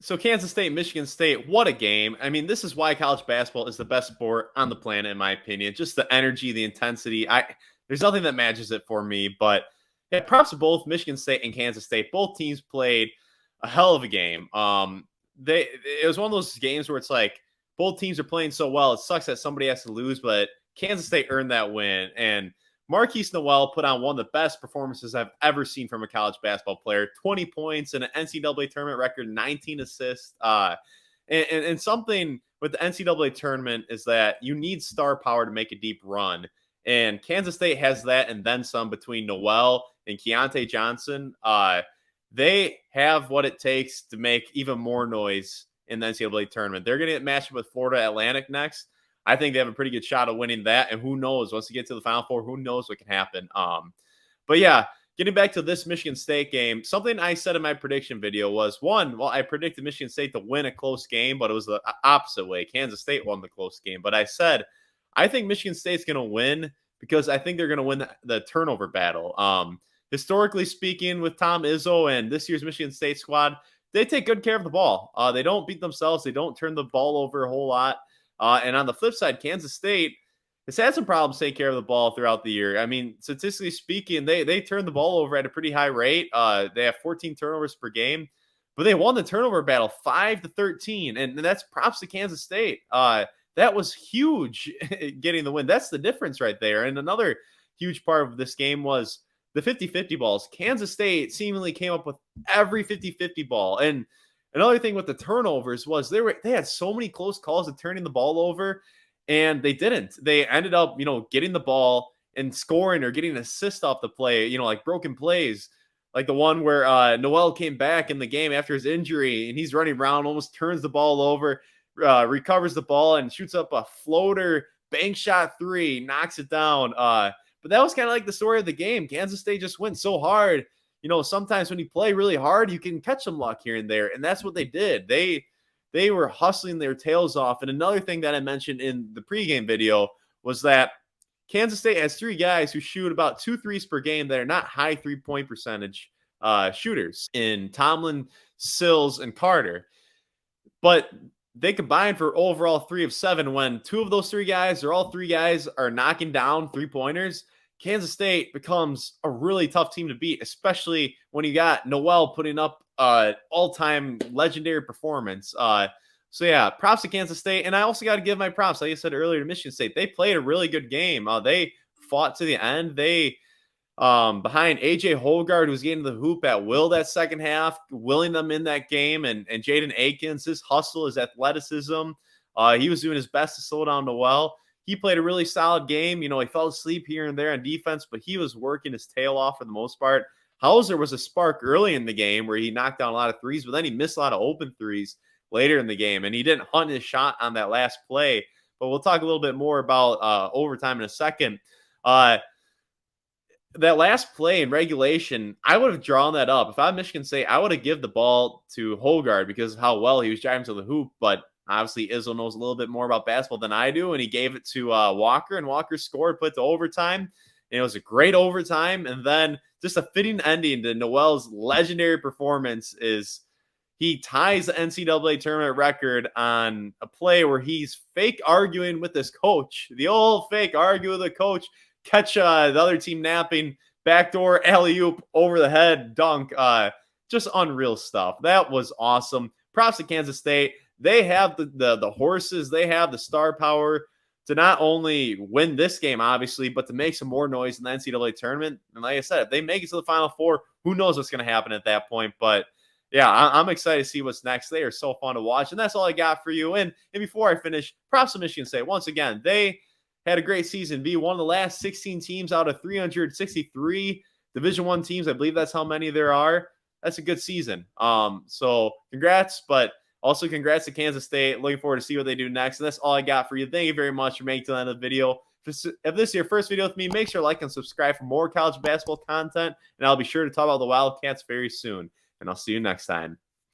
So Kansas State, Michigan State, what a game. I mean, this is why college basketball is the best sport on the planet, in my opinion. Just the energy, the intensity. There's nothing that matches it for me. But yeah, props to both Michigan State and Kansas State. Both teams played a hell of a game. It was one of those games where it's like both teams are playing so well. It sucks that somebody has to lose, but Kansas State earned that win. And Markquis Nowell put on one of the best performances I've ever seen from a college basketball player. 20 points in an NCAA tournament record, 19 assists. And something with the NCAA tournament is that you need star power to make a deep run. And Kansas State has that and then some between Nowell and Keyontae Johnson. They have what it takes to make even more noise in the NCAA tournament. They're going to get matched up with Florida Atlantic next. I think they have a pretty good shot of winning that. And who knows, once you get to the Final Four, who knows what can happen. But yeah, getting back to this Michigan State game, something I said in my prediction video was, I predicted Michigan State to win a close game, but it was the opposite way. Kansas State won the close game. But I said, I think Michigan State's going to win because I think they're going to win the turnover battle. Historically speaking, with Tom Izzo and this year's Michigan State squad, they take good care of the ball. They don't beat themselves. They don't turn the ball over a whole lot. And on the flip side, Kansas State has had some problems taking care of the ball throughout the year. I mean, statistically speaking, they turn the ball over at a pretty high rate. They have 14 turnovers per game, but they won the turnover battle 5-13, and that's props to Kansas State. That was huge getting the win. That's the difference right there. And another huge part of this game was the 50-50 balls. Kansas State seemingly came up with every 50-50 ball. And another thing with the turnovers was they had so many close calls of turning the ball over, and they didn't. They ended up, getting the ball and scoring or getting an assist off the play, like broken plays, like the one where Nowell came back in the game after his injury, and he's running around, almost turns the ball over, recovers the ball, and shoots up a floater bank shot three, knocks it down. But that was kind of like the story of the game. Kansas State just went so hard. Sometimes when you play really hard, you can catch some luck here and there. And that's what they did. They were hustling their tails off. And another thing that I mentioned in the pregame video was that Kansas State has three guys who shoot about 2 threes per game that are not high 3-point percentage shooters in Tomlin, Sills, and Carter. But they combined for overall 3 of 7 when two of those three guys or all three guys are knocking down 3-pointers. Kansas State becomes a really tough team to beat, especially when you got Nowell putting up all-time legendary performance. So yeah, props to Kansas State. And I also got to give my props, like I said earlier, to Michigan State. They played a really good game. They fought to the end. They behind AJ Holgard, who was getting the hoop at will that second half, willing them in that game, and Jaden Akins, his hustle, his athleticism. He was doing his best to slow down Nowell. He played a really solid game. He fell asleep here and there on defense, but he was working his tail off for the most part. Hauser was a spark early in the game where he knocked down a lot of threes, but then he missed a lot of open threes later in the game, and he didn't hunt his shot on that last play. But we'll talk a little bit more about overtime in a second. That last play in regulation, I would have drawn that up. If I'm Michigan State, I would have given the ball to Holgard because of how well he was driving to the hoop. But obviously, Izzo knows a little bit more about basketball than I do, and he gave it to Walker, and Walker scored, put it to overtime. And it was a great overtime. And then just a fitting ending to Nowell's legendary performance is he ties the NCAA tournament record on a play where he's fake arguing with his coach, the old fake argue with the coach, catch the other team napping, backdoor alley-oop over the head dunk. Just unreal stuff. That was awesome. Props to Kansas State. They have the horses. They have the star power to not only win this game, obviously, but to make some more noise in the NCAA tournament. And like I said, if they make it to the Final Four, who knows what's going to happen at that point. But yeah, I'm excited to see what's next. They are so fun to watch. And that's all I got for you. And before I finish, props to Michigan State. Once again, they had a great season. Be one of the last 16 teams out of 363 Division I teams. I believe that's how many there are. That's a good season. So congrats, but also congrats to Kansas State. Looking forward to see what they do next. And that's all I got for you. Thank you very much for making it to the end of the video. If this is your first video with me, make sure to like and subscribe for more college basketball content. And I'll be sure to talk about the Wildcats very soon. And I'll see you next time.